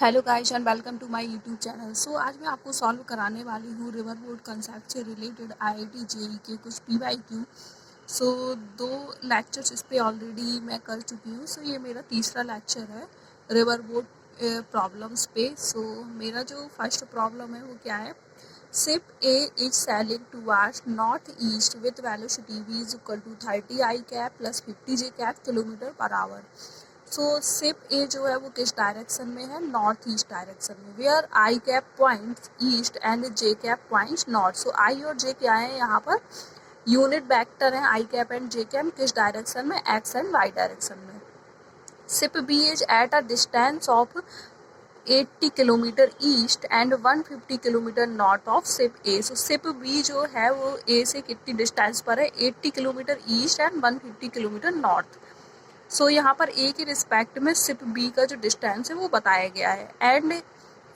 Hello guys and welcome to my YouTube channel. So आज मैं आपको सॉल्व कराने वाली हूँ रिवर बोर्ड कंसेप्ट से रिलेटेड आईआईटी जेईई के कुछ पीवाईक्यू। सो 2 लेक्चर्स इस पे ऑलरेडी मैं कर चुकी हूँ। सो ये मेरा तीसरा लेक्चर है रिवर बोर्ड प्रॉब्लम्स पे। सो मेरा जो फर्स्ट प्रॉब्लम है वो क्या है, ship A is sailing towards north east with velocity v is equal to 30 I cap plus 50 J cap kilometre per hour. So ship A जो है वो किस डायरेक्शन में है, नॉर्थ ईस्ट डायरेक्शन में, where I cap points east and J cap points north. So I और J क्या है, यहाँ पर यूनिट वेक्टर है। I cap and J cap किस डायरेक्शन में, एक्स एंड वाई डायरेक्शन में। Ship B is at a distance of 80 kilometre east and 150 kilometre north of ship A. So ship B जो है वो ए से कितनी डिस्टेंस पर है, 80 kilometre east and 150 kilometre north. So यहाँ पर ए के रिस्पेक्ट में शिप बी का जो डिस्टेंस है वो बताया गया है। And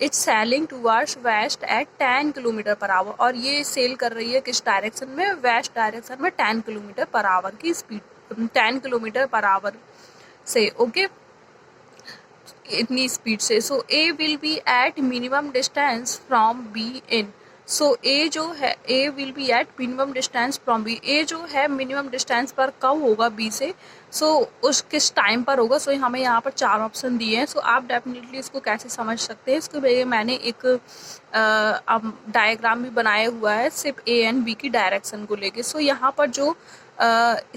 it's sailing towards west at 10 kilometre per hour, और ये सेल कर रही है किस डायरेक्शन में, वेस्ट डायरेक्शन में 10 किलोमीटर पर आवर की स्पीड, 10 किलोमीटर पर आवर से, ओके, इतनी स्पीड से। So A will be at minimum distance from B in. So A जो है, A will be at minimum distance from B, A जो है minimum distance पर कब होगा बी से, सो उस किस टाइम पर होगा। सो हमें यहाँ पर 4 ऑप्शन दिए हैं। सो आप डेफिनेटली इसको कैसे समझ सकते हैं, इसके लिए मैंने एक डायग्राम भी बनाया हुआ है शिप ए एंड बी की डायरेक्शन को लेके। सो यहाँ पर जो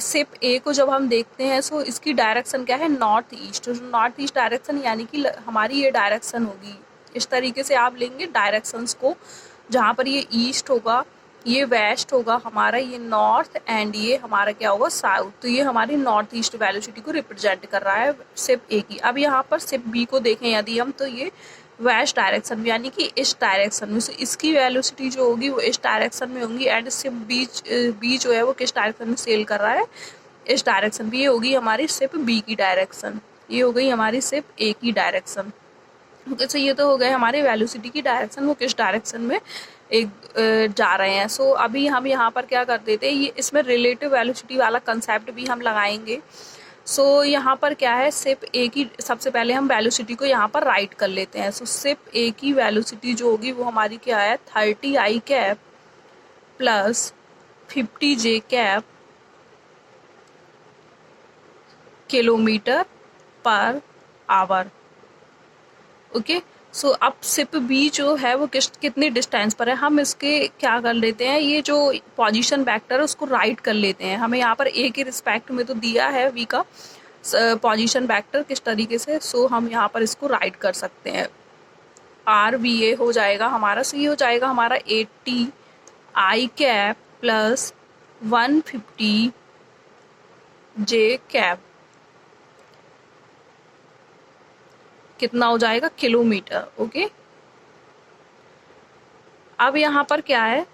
शिप ए को जब हम देखते हैं, सो इसकी डायरेक्शन क्या है, north east. North east direction यानी कि हमारी ये डायरेक्शन होगी। इस तरीके से आप लेंगे डायरेक्शंस को, जहाँ पर ये ईस्ट होगा, ये वेस्ट होगा हमारा, ये नॉर्थ, एंड ये हमारा क्या होगा, साउथ। तो ये हमारी नॉर्थ ईस्ट वेलोसिटी को रिप्रेजेंट कर रहा है शिप ए की। अब यहाँ पर शिप बी को देखें यदि हम, तो ये वेस्ट डायरेक्शन में यानी कि इस डायरेक्शन में, सो इसकी वेलोसिटी जो होगी वो इस डायरेक्शन में होगी। एंड शिप बी जो है वो किस डायरेक्शन में सेल कर रहा है, इस डायरेक्शन भी। ये होगी हमारी शिप बी की डायरेक्शन, ये हो गई हमारी शिप ए की डायरेक्शन। तो ये तो हो गए हमारे वेलोसिटी की डायरेक्शन, वो किस डायरेक्शन में एक जा रहे हैं। सो अभी हम यहाँ पर क्या कर देते हैं, ये इसमें रिलेटिव वेलोसिटी वाला कंसेप्ट भी हम लगाएंगे। सो यहाँ पर क्या है, शिप ए की सबसे पहले हम वेलोसिटी को यहाँ पर राइट कर लेते हैं। सो शिप ए की वेलोसिटी जो होगी वो हमारी क्या है, 30 I cap plus 50 J cap kilometre per hour, okay. So अब शिप बी जो है वो कितनी डिस्टेंस पर है, हम इसके क्या कर लेते हैं, ये जो पोजीशन वेक्टर है उसको राइट कर लेते हैं। हमें यहाँ पर ए के रिस्पेक्ट में तो दिया है वी का पोजीशन वेक्टर किस तरीके से, सो हम यहाँ पर इसको राइट कर सकते हैं। आर वी ए हो जाएगा हमारा, सो ये हो जाएगा हमारा 80 I cap plus 150 J cap, कितना हो जाएगा, किलोमीटर, ओके। अब यहाँ पर क्या है,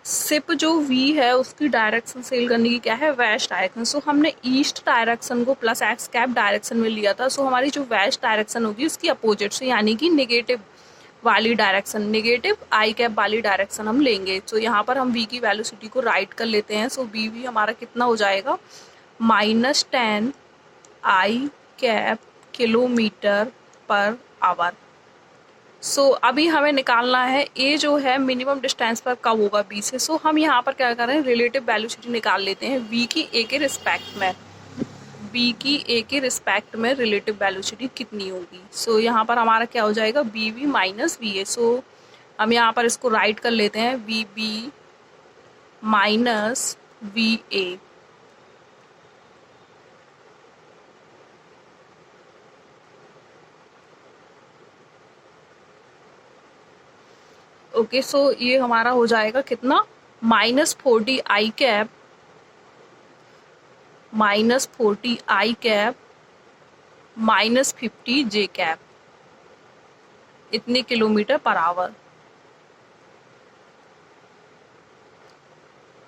शिप जो वी है उसकी डायरेक्शन सेल करने की क्या है, वेस्ट डायरेक्शन। सो हमने ईस्ट डायरेक्शन को प्लस एक्स कैप डायरेक्शन में लिया था। सो हमारी जो वेस्ट डायरेक्शन होगी उसकी अपोजिट से, यानी कि नेगेटिव वाली डायरेक्शन, नेगेटिव आई कैप वाली डायरेक्शन हम लेंगे। सो यहाँ पर हम वी की वेलोसिटी को राइट कर लेते हैं। सो वी भी हमारा कितना हो जाएगा, -10 आई कैप किलोमीटर पर आवर। सो अभी हमें निकालना है ए जो है मिनिमम डिस्टेंस पर कब होगा बी से। सो हम यहाँ पर क्या कर रहे हैं, रिलेटिव वेलोसिटी निकाल लेते हैं वी की ए के रिस्पेक्ट में। बी की ए के रिस्पेक्ट में रिलेटिव वेलोसिटी कितनी होगी। सो यहाँ पर हमारा क्या हो जाएगा, B V minus V A. So हम यहाँ पर इसको राइट कर लेते हैं, V B minus V A. Okay, so ये हमारा हो जाएगा कितना, -40 I cap -40 I cap -50 J cap, इतने kilometre per hour.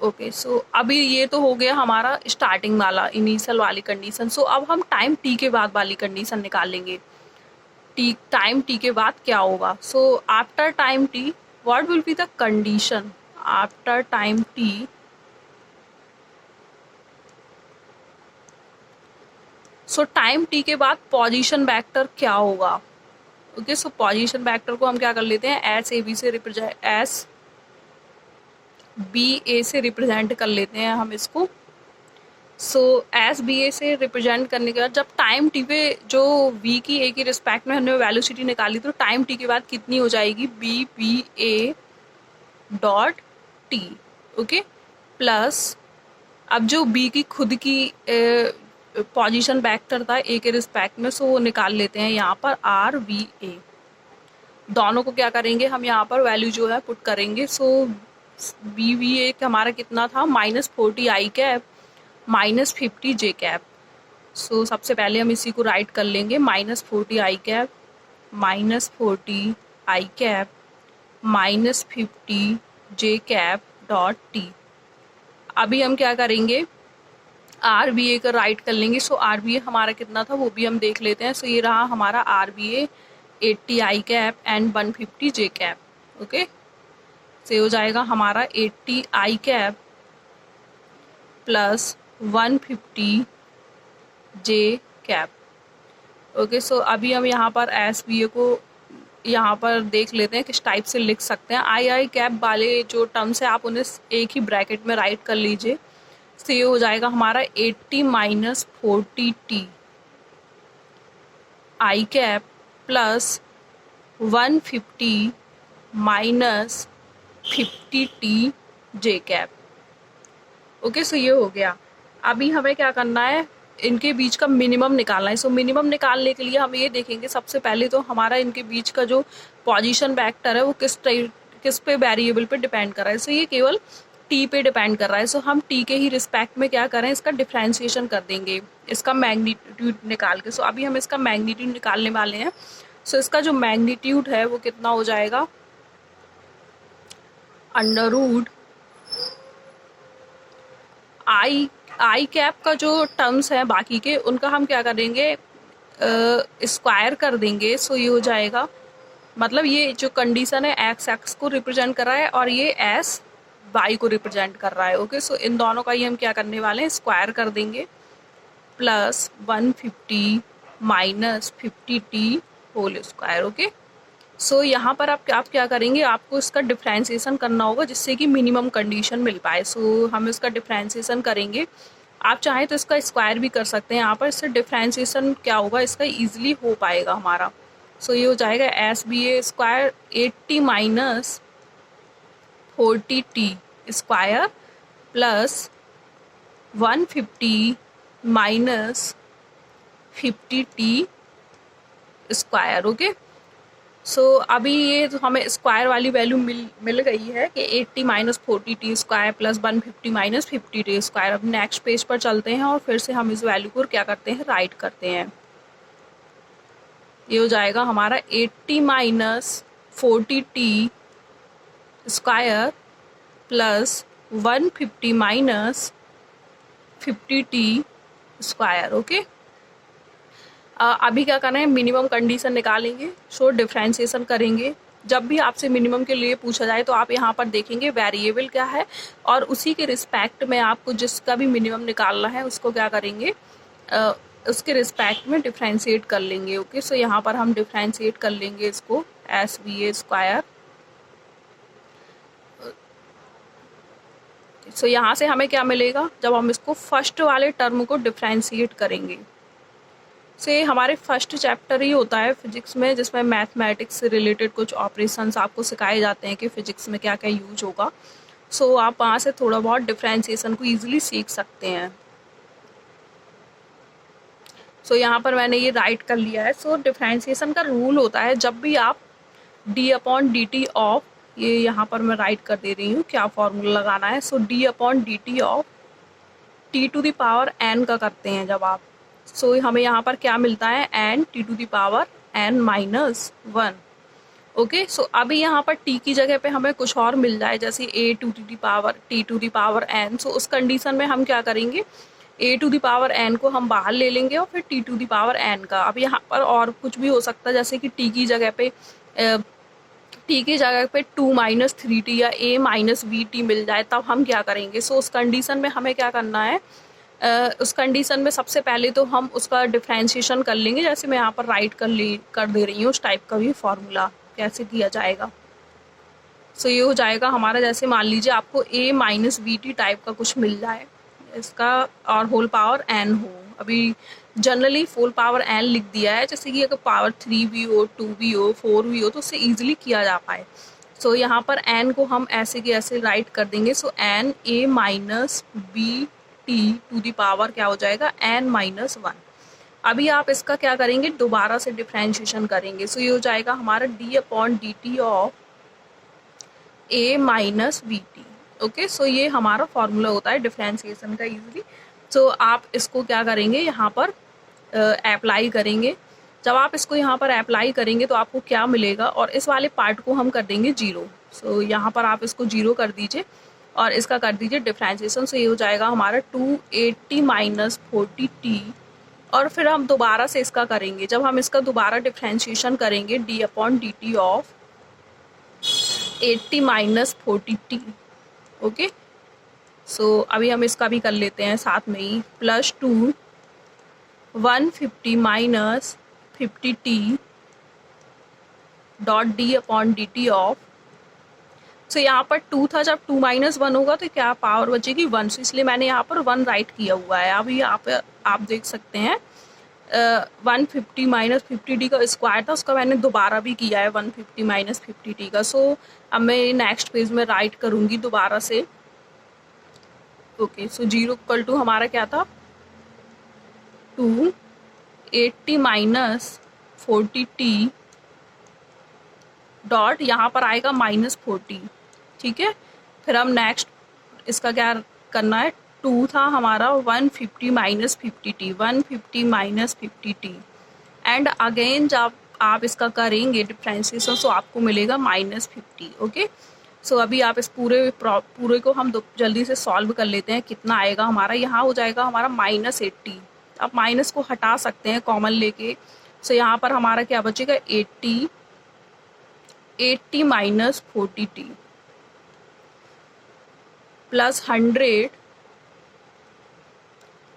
Okay, so अभी ये तो हो गया हमारा स्टार्टिंग वाला, इनिशियल वाली कंडीशन। सो अब हम टाइम टी के बाद वाली कंडीशन निकालेंगे। टाइम टी के बाद क्या होगा, so after time T what will be the condition, after time T so time T के बाद पोजीशन वेक्टर क्या होगा, ओके, सो पोजीशन वेक्टर को हम क्या कर लेते हैं, एस ए बी से रिप्रेजेंट, एस बी ए से रिप्रेजेंट कर लेते हैं हम इसको। सो एस बी ए से रिप्रेजेंट करने के बाद जब टाइम टी पे जो वी की ए की रिस्पेक्ट में हमने वेलोसिटी निकाली तो टाइम टी के बाद कितनी हो जाएगी, B B A dot T. Okay, plus अब जो बी की खुद की पोजीशन वेक्टर था ए के रिस्पेक्ट में, सो वो निकाल लेते हैं यहाँ पर आर वी ए। दोनों को क्या करेंगे हम यहाँ पर वैल्यू जो है पुट करेंगे। सो बी वी ए हमारा कितना था, -40 आई कैप -50 जे कैप। सो सबसे पहले हम इसी को राइट कर लेंगे, -40 I cap -40 I cap -50 J cap dot T. अभी हम क्या करेंगे, आर बी ए का राइट कर लेंगे। सो आर बी ए हमारा कितना था वो भी हम देख लेते हैं। सो ये रहा हमारा R B A 80 I cap and 150 J cap. Okay, से हो जाएगा हमारा 80 I cap plus 150 J cap. Okay, so अभी हम यहाँ पर एस बी ए को यहाँ पर देख लेते हैं किस टाइप से लिख सकते हैं। आई आई कैप वाले जो टर्म्स है आप उन्हें एक ही ब्रैकेट में राइट कर लीजिए। तो ये हो जाएगा हमारा 80 minus 40 T I cap plus 150 minus 50 T J cap. Okay, so ये हो गया। अभी हमें क्या करना है, इनके बीच का मिनिमम निकालना है। सो मिनिमम निकालने के लिए हम ये देखेंगे सबसे पहले तो हमारा इनके बीच का जो पोजीशन वेक्टर है वो किस पे वेरिएबल पे डिपेंड कर रहा है। सो ये केवल टी पे डिपेंड कर रहा है। सो हम टी के ही रिस्पेक्ट में क्या करें, इसका डिफ्रेंशिएशन कर देंगे, इसका मैग्नीट्यूड निकाल के। सो अभी हम इसका मैग्नीट्यूड निकालने वाले हैं। सो इसका जो मैग्नीट्यूड है वो कितना हो जाएगा, अंडर आई कैप का जो टर्म्स हैं बाकी के उनका हम क्या करेंगे, स्क्वायर कर देंगे। सो ये हो जाएगा, मतलब ये जो कंडीशन है एक्स एक्स को रिप्रेजेंट कर रहा है और ये एस वाई को रिप्रेजेंट कर रहा है। ओके, सो इन दोनों का ही हम क्या करने वाले हैं, स्क्वायर कर देंगे plus 150 minus 50 T whole square. Okay, so यहाँ पर आप क्या करेंगे, आपको इसका डिफ्रेंशिएशन करना होगा जिससे कि मिनिमम कंडीशन मिल पाए। सो हम इसका डिफ्रेंशिएशन करेंगे। आप चाहें तो इसका स्क्वायर भी कर सकते हैं। यहाँ पर इससे डिफ्रेंशिएशन क्या होगा, इसका ईजिली हो पाएगा हमारा। सो ये हो जाएगा S B A square 80 minus 40 T square plus 150 minus 50 T square. Okay, so अभी ये तो हमें स्क्वायर वाली वैल्यू मिल गई है कि 80 minus 40 T square plus 150 minus 50 T square. अब नेक्स्ट पेज पर चलते हैं और फिर से हम इस वैल्यू को क्या करते हैं, राइट करते हैं। ये हो जाएगा हमारा 80 minus 40 T square plus 150 minus 50 T square. Okay, अभी क्या करना है, मिनिमम कंडीशन निकालेंगे। सो डिफ्रेंशिएशन करेंगे। जब भी आपसे मिनिमम के लिए पूछा जाए तो आप यहाँ पर देखेंगे वेरिएबल क्या है और उसी के रिस्पेक्ट में आपको जिसका भी मिनिमम निकालना है उसको क्या करेंगे, उसके रिस्पेक्ट में डिफ्रेंशिएट कर लेंगे। ओके, सो यहाँ पर हम डिफ्रेंशिएट कर लेंगे इसको एस बी ए स्क्वायर। सो यहाँ से हमें क्या मिलेगा, जब हम इसको फर्स्ट वाले टर्म को डिफ्रेंशिएट करेंगे। से हमारे फर्स्ट चैप्टर ही होता है फिजिक्स में जिसमें मैथमेटिक्स से रिलेटेड कुछ ऑपरेशंस आपको सिखाए जाते हैं कि फिजिक्स में क्या क्या यूज होगा। सो आप वहाँ से थोड़ा बहुत डिफ्रेंशिएशन को ईजिली सीख सकते हैं। सो यहाँ पर मैंने ये राइट कर लिया है। सो डिफ्रेंशिएशन का रूल होता है, जब भी आप D upon D T of, ये यहाँ पर मैं राइट कर दे रही हूँ क्या फॉर्मूला लगाना है। So D upon D T of T to the power N का करते हैं जब आप, सो हमें यहाँ पर क्या मिलता है, N T to the power N minus 1। Okay, so अभी यहाँ पर टी की जगह पे हमें कुछ और मिल जाए जैसे A to the power T to the power N. So उस कंडीशन में हम क्या करेंगे, A to the power N को हम बाहर ले लेंगे और फिर T to the power N का। अब यहाँ पर और कुछ भी हो सकता है जैसे कि टी की जगह पे 2 माइनस 3 टी या ए माइनस वी टी मिल जाए, तब हम क्या करेंगे। सो उस कंडीशन में हमें क्या करना है, उस कंडीशन में सबसे पहले तो हम उसका डिफ्रेंशिएशन कर लेंगे, जैसे मैं यहाँ पर राइट कर दे रही हूँ उस टाइप का भी फॉर्मूला कैसे किया जाएगा। सो ये हो जाएगा हमारा, जैसे मान लीजिए आपको a minus V T type का कुछ मिल जाए इसका और होल पावर n हो। अभी जनरली होल पावर n लिख दिया है, जैसे कि अगर पावर 3 भी हो, 2 भी हो, 4 भी हो तो उससे ईजिली किया जा पाए। सो यहाँ पर n को हम ऐसे के ऐसे राइट कर देंगे। So n a minus B T to the power क्या हो जाएगा n माइनस 1। अभी आप इसका क्या करेंगे, दोबारा से डिफ्रेंशिएशन करेंगे। सो ये हो जाएगा हमारा d upon D T of a minus V T. Okay, so ये हमारा फॉर्मूला होता है डिफ्रेंशिएशन का ईजिली। सो आप इसको क्या करेंगे, यहाँ पर अप्लाई करेंगे। जब आप इसको यहाँ पर अप्लाई करेंगे तो आपको क्या मिलेगा, और इस वाले पार्ट को हम कर देंगे 0। सो यहाँ पर आप इसको 0 कर दीजिए और इसका कर दीजिए डिफ्रेंशिएशन। सो ये हो जाएगा हमारा 280 माइनस 40t। और फिर हम दोबारा से इसका करेंगे, जब हम इसका दोबारा डिफ्रेंशिएशन करेंगे d upon D T of 80 minus 40t। Okay, so अभी हम इसका भी कर लेते हैं साथ में ही, plus 2 150 minus 50t dot D upon D T of. So यहाँ पर 2 था, जब 2 माइनस 1 होगा तो क्या पावर बचेगी 1। सो इसलिए मैंने यहाँ पर 1 राइट किया हुआ है। अभी आप देख सकते हैं 150 माइनस 50t का स्क्वायर था, उसका मैंने दोबारा भी किया है 150 माइनस 50t का। सो अब मैं नेक्स्ट पेज में राइट करूँगी दोबारा से। ओके, सो 0 इक्वल टू हमारा क्या था 280 माइनस 40t डॉट यहाँ पर आएगा माइनस 40। ठीक है, फिर हम नेक्स्ट इसका क्या करना है, 2 था हमारा 150 minus 50t, 150 minus 50t and again जब आप इसका करेंगे डिफ्रेंशिएशन तो आपको मिलेगा माइनस 50। ओके, सो अभी आप इस पूरे को हम जल्दी से सॉल्व कर लेते हैं। कितना आएगा हमारा, यहाँ हो जाएगा हमारा माइनस 80। आप माइनस को हटा सकते हैं कॉमन लेके। सो यहाँ पर हमारा क्या बचेगा 80 minus 40t plus 100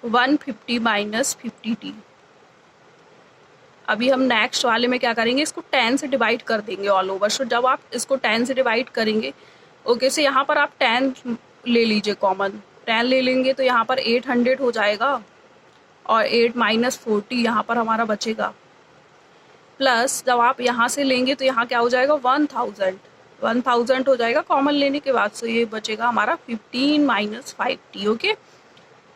150 minus 50t। अभी हम नेक्स्ट वाले में क्या करेंगे, इसको 10 से डिवाइड कर देंगे ऑल ओवर। सो जब आप इसको 10 से डिवाइड करेंगे, ओके, से यहाँ पर आप 10 ले लीजिए कॉमन, 10 ले लेंगे तो यहाँ पर 800 हो जाएगा और 8 माइनस 40 यहाँ पर हमारा बचेगा। प्लस जब आप यहाँ से लेंगे तो यहाँ क्या हो जाएगा 1000 हो जाएगा कॉमन लेने के बाद। सो ये बचेगा हमारा 15 माइनस 5t। ओके,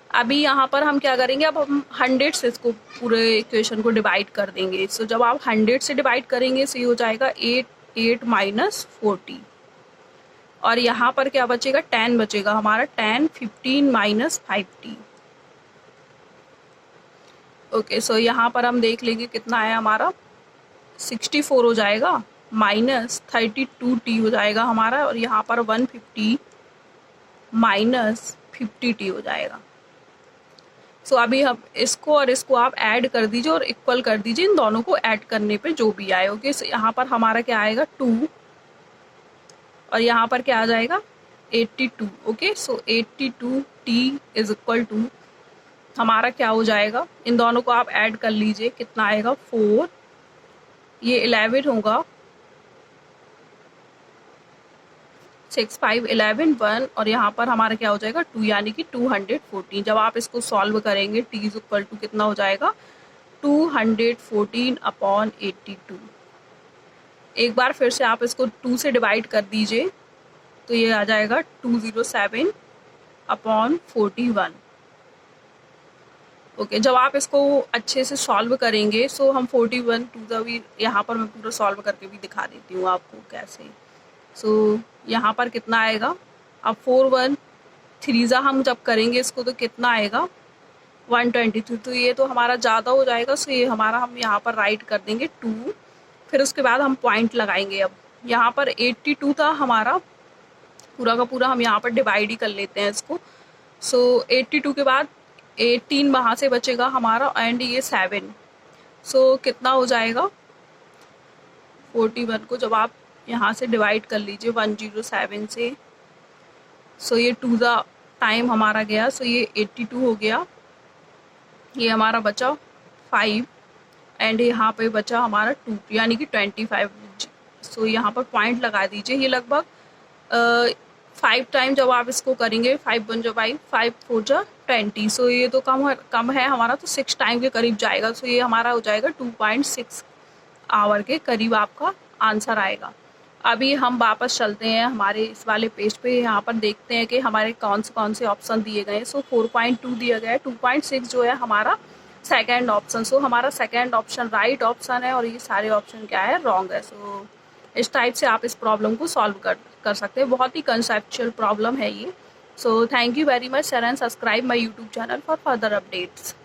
अभी यहाँ पर हम क्या करेंगे, अब हम 100 से इसको पूरे इक्वेशन को डिवाइड कर देंगे। सो जब आप 100 से डिवाइड करेंगे सो ये हो जाएगा 8 माइनस 40 और यहाँ पर क्या बचेगा 10 बचेगा हमारा 10 15 माइनस 5t। ओके, सो यहाँ पर हम देख लेंगे कितना आया हमारा 64 हो जाएगा माइनस 32t हो जाएगा हमारा, और यहाँ पर 150 माइनस 50t हो जाएगा। सो अभी हम इसको और इसको आप ऐड कर दीजिए और इक्वल कर दीजिए, इन दोनों को ऐड करने पे जो भी आए। ओके, सो यहाँ पर हमारा क्या आएगा 2 और यहाँ पर क्या आ जाएगा 82। Okay, so 82t is equal to हमारा क्या हो जाएगा, इन दोनों को आप ऐड कर लीजिए, कितना आएगा 4, ये 11 होगा 6 5 11 1 और यहाँ पर हमारा क्या हो जाएगा 2 यानी कि 214। जब आप इसको सॉल्व करेंगे t इज इक्वल टू कितना हो जाएगा 214 अपॉन 82। एक बार फिर से आप इसको 2 से डिवाइड कर दीजिए तो ये आ जाएगा 207 अपॉन 41। ओके, जब आप इसको अच्छे से सॉल्व करेंगे सो हम 41 टू द भी यहाँ पर मैं पूरा सॉल्व करके भी दिखा देती हूँ आपको कैसे। सो यहाँ पर कितना आएगा, अब 4 1 3 हम जब करेंगे इसको तो कितना आएगा 123। तो ये तो हमारा ज़्यादा हो जाएगा। सो ये हमारा हम यहाँ पर राइट कर देंगे 2, फिर उसके बाद हम पॉइंट लगाएंगे। अब यहाँ पर 82 था हमारा, पूरा का पूरा हम यहाँ पर डिवाइड ही कर लेते हैं इसको। सो 82 के बाद 18 वहाँ से बचेगा हमारा एंड ये 7। सो कितना हो जाएगा 41 को जब आप यहाँ से डिवाइड कर लीजिए 107 से। सो ये 2 द टाइम हमारा गया, सो ये 82 हो गया ये हमारा बचा 5 एंड यहाँ पे बचा हमारा 2 यानी कि 25। सो यहाँ पर पॉइंट लगा दीजिए। ये लगभग 5 टाइम जब आप इसको करेंगे, 5 1 जो 5 5 4 जो 20। सो ये तो कम है हमारा, तो 6 टाइम के करीब जाएगा। सो ये हमारा हो जाएगा 2.6 आवर के करीब आपका आंसर आएगा। अभी हम वापस चलते हैं हमारे इस वाले पेज पे। यहाँ पर देखते हैं कि हमारे कौन से ऑप्शन दिए गए हैं। सो 4.2 दिया गया है, 2.6 जो है हमारा सेकंड ऑप्शन। सो हमारा सेकंड ऑप्शन राइट ऑप्शन है और ये सारे ऑप्शन क्या है, रॉन्ग है। सो इस टाइप से आप इस प्रॉब्लम को सॉल्व कर सकते हैं। बहुत ही कंसेप्चुअल प्रॉब्लम है ये। So thank you very much sir, and subscribe my YouTube channel for further updates.